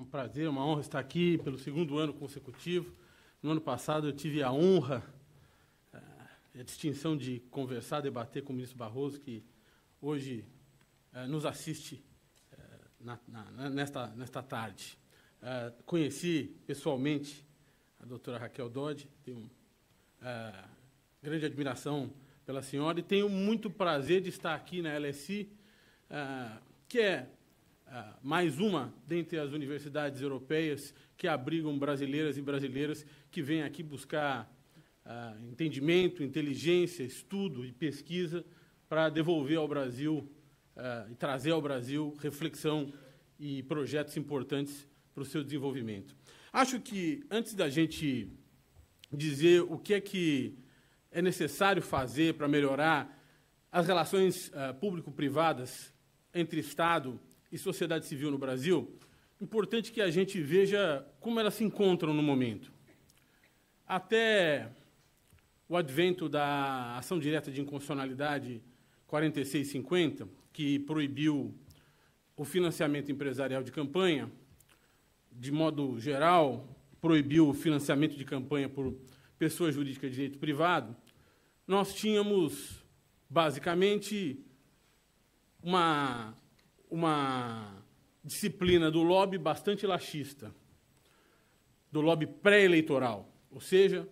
um prazer, uma honra estar aqui pelo segundo ano consecutivo. No ano passado eu tive a honra e a distinção de conversar, debater com o ministro Barroso, que hoje nos assiste nesta tarde. Conheci pessoalmente a doutora Raquel Dodge, tenho grande admiração pela senhora e tenho muito prazer de estar aqui na LSI, que é mais uma dentre as universidades europeias que abrigam brasileiras e brasileiros que vêm aqui buscar entendimento, inteligência, estudo e pesquisa para devolver ao Brasil e trazer ao Brasil reflexão e projetos importantes para o seu desenvolvimento. Acho que, antes da gente dizer o que é necessário fazer para melhorar as relações público-privadas entre Estado e sociedade civil no Brasil, é importante que a gente veja como elas se encontram no momento. Até o advento da ação direta de inconstitucionalidade 4650, que proibiu o financiamento empresarial de campanha, de modo geral, proibiu o financiamento de campanha por pessoa jurídica de direito privado, nós tínhamos, basicamente, uma disciplina do lobby bastante laxista, do lobby pré-eleitoral, ou seja,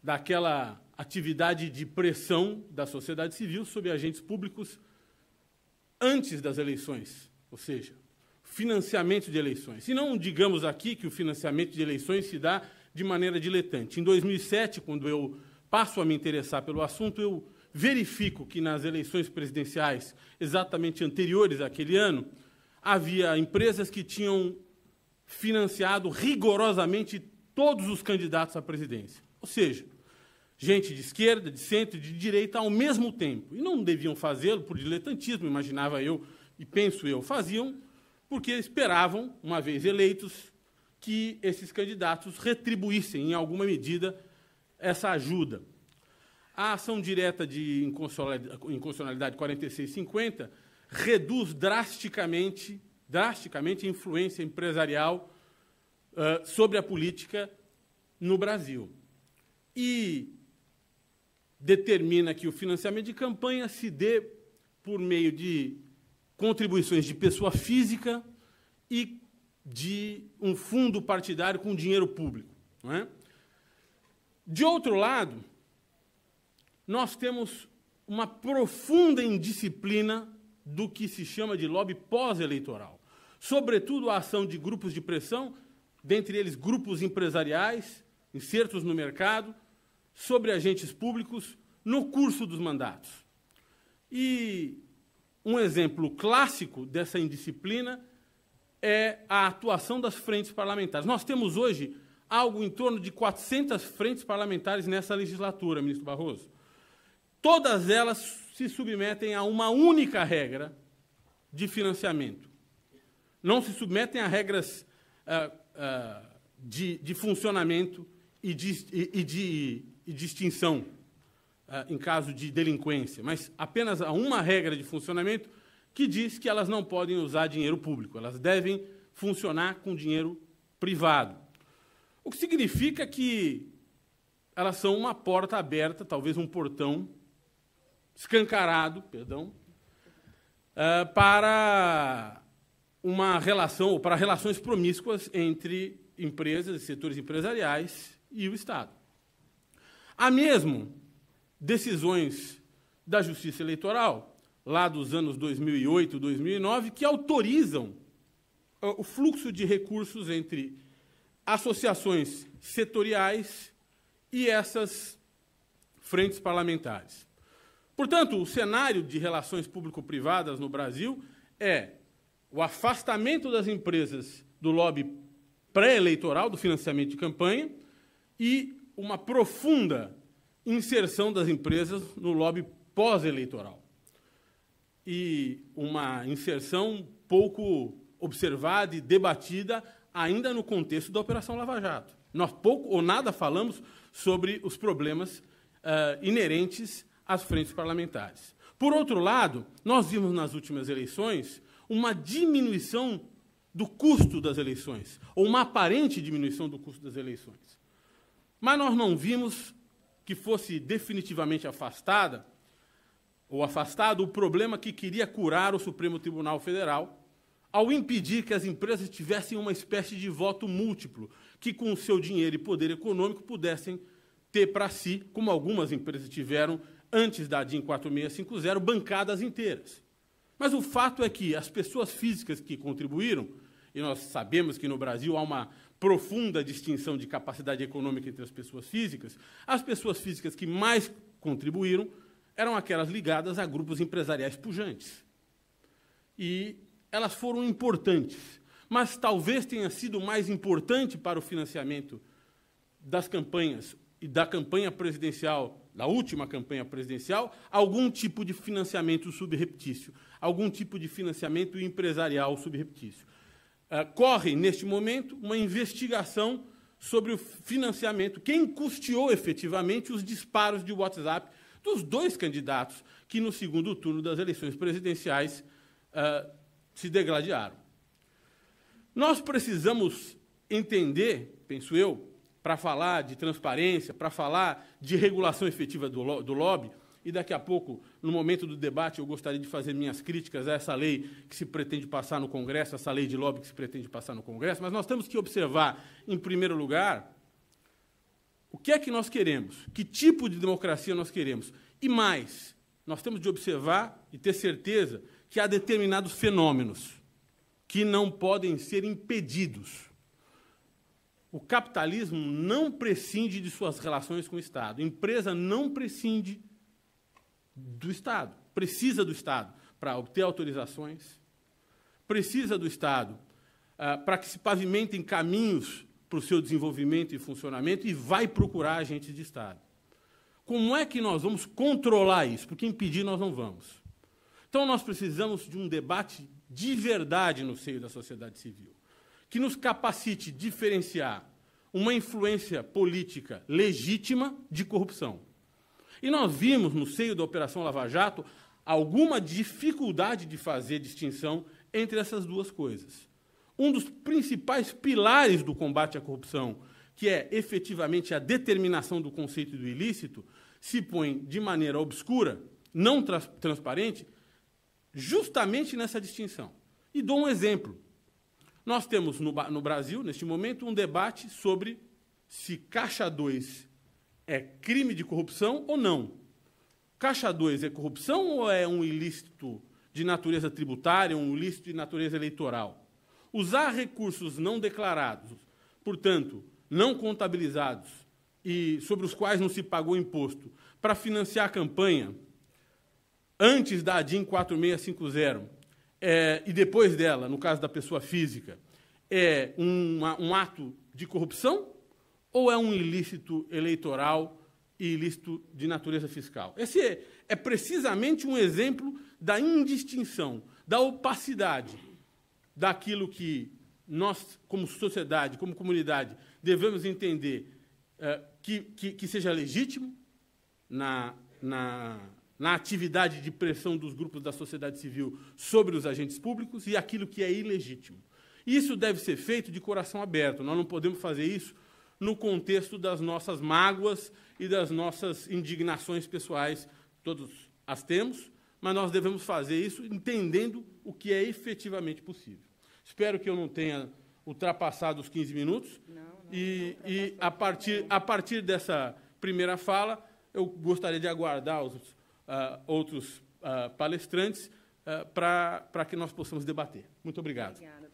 daquela atividade de pressão da sociedade civil sobre agentes públicos antes das eleições, ou seja, financiamento de eleições. E não digamos aqui que o financiamento de eleições se dá de maneira diletante. Em 2007, quando eu passo a me interessar pelo assunto, eu verifico que nas eleições presidenciais exatamente anteriores àquele ano, havia empresas que tinham financiado rigorosamente todos os candidatos à presidência. Ou seja, gente de esquerda, de centro e de direita ao mesmo tempo. E não deviam fazê-lo por diletantismo, imaginava eu e penso eu, faziam porque esperavam, uma vez eleitos, que esses candidatos retribuíssem, em alguma medida, essa ajuda. A ação direta de inconstitucionalidade 4650 reduz drasticamente a influência empresarial sobre a política no Brasil. E determina que o financiamento de campanha se dê por meio de contribuições de pessoa física e de um fundo partidário com dinheiro público. Não é? De outro lado, nós temos uma profunda indisciplina do que se chama de lobby pós-eleitoral. Sobretudo a ação de grupos de pressão, dentre eles grupos empresariais, insertos no mercado, sobre agentes públicos no curso dos mandatos. E um exemplo clássico dessa indisciplina é a atuação das frentes parlamentares. Nós temos hoje algo em torno de 400 frentes parlamentares nessa legislatura, ministro Barroso. Todas elas se submetem a uma única regra de financiamento. Não se submetem a regras de funcionamento e de extinção em caso de delinquência, mas apenas a uma regra de funcionamento que diz que elas não podem usar dinheiro público, elas devem funcionar com dinheiro privado. O que significa que elas são uma porta aberta, talvez um portão escancarado, para uma relação, ou para relações promíscuas entre empresas e setores empresariais e o Estado. Há mesmo decisões da Justiça Eleitoral, lá dos anos 2008 e 2009, que autorizam o fluxo de recursos entre associações setoriais e essas frentes parlamentares. Portanto, o cenário de relações público-privadas no Brasil é o afastamento das empresas do lobby pré-eleitoral, do financiamento de campanha, e uma profunda inserção das empresas no lobby pós-eleitoral. E uma inserção pouco observada e debatida ainda no contexto da Operação Lava Jato. Nós pouco ou nada falamos sobre os problemas inerentes às frentes parlamentares. Por outro lado, nós vimos nas últimas eleições uma diminuição do custo das eleições, ou uma aparente diminuição do custo das eleições. Mas nós não vimos que fosse definitivamente afastado o problema que queria curar o Supremo Tribunal Federal, ao impedir que as empresas tivessem uma espécie de voto múltiplo, que com o seu dinheiro e poder econômico pudessem ter para si, como algumas empresas tiveram antes da DIN 4650, bancadas inteiras. Mas o fato é que as pessoas físicas que contribuíram, e nós sabemos que no Brasil há uma profunda distinção de capacidade econômica entre as pessoas físicas que mais contribuíram eram aquelas ligadas a grupos empresariais pujantes. E elas foram importantes, mas talvez tenha sido mais importante para o financiamento das campanhas e da campanha presidencial, da última campanha presidencial, algum tipo de financiamento subreptício, algum tipo de financiamento empresarial subreptício. Corre, neste momento, uma investigação sobre o financiamento, quem custeou efetivamente os disparos de WhatsApp dos dois candidatos que, no segundo turno das eleições presidenciais, se degladiaram. Nós precisamos entender, penso eu, para falar de transparência, para falar de regulação efetiva do lobby, e daqui a pouco, no momento do debate, eu gostaria de fazer minhas críticas a essa lei que se pretende passar no Congresso, essa lei de lobby que se pretende passar no Congresso, mas nós temos que observar, em primeiro lugar, o que é que nós queremos, que tipo de democracia nós queremos. E mais, nós temos de observar e ter certeza que há determinados fenômenos que não podem ser impedidos. O capitalismo não prescinde de suas relações com o Estado. A empresa não prescinde do Estado. Precisa do Estado para obter autorizações, precisa do Estado para que se pavimentem caminhos para o seu desenvolvimento e funcionamento, e vai procurar agentes de Estado. Como é que nós vamos controlar isso? Porque impedir nós não vamos. Então, nós precisamos de um debate de verdade no seio da sociedade civil, que nos capacite a diferenciar uma influência política legítima de corrupção. E nós vimos, no seio da Operação Lava Jato, alguma dificuldade de fazer distinção entre essas duas coisas. Um dos principais pilares do combate à corrupção, que é efetivamente a determinação do conceito do ilícito, se põe de maneira obscura, não transparente, justamente nessa distinção. E dou um exemplo. Nós temos no Brasil, neste momento, um debate sobre se Caixa 2 é crime de corrupção ou não. Caixa 2 é corrupção ou é um ilícito de natureza tributária, um ilícito de natureza eleitoral? Usar recursos não declarados, portanto, não contabilizados e sobre os quais não se pagou imposto, para financiar a campanha antes da DIN 4650 e depois dela, no caso da pessoa física, é um ato de corrupção ou é um ilícito eleitoral e ilícito de natureza fiscal? Esse é precisamente um exemplo da indistinção, da opacidade daquilo que nós, como sociedade, como comunidade, devemos entender que seja legítimo na atividade de pressão dos grupos da sociedade civil sobre os agentes públicos e aquilo que é ilegítimo. Isso deve ser feito de coração aberto. Nós não podemos fazer isso no contexto das nossas mágoas e das nossas indignações pessoais. Todos as temos, mas nós devemos fazer isso entendendo o que é efetivamente possível. Espero que eu não tenha ultrapassado os 15 minutos. E a partir dessa primeira fala, eu gostaria de aguardar os outros palestrantes para que nós possamos debater. Muito obrigado. Obrigada.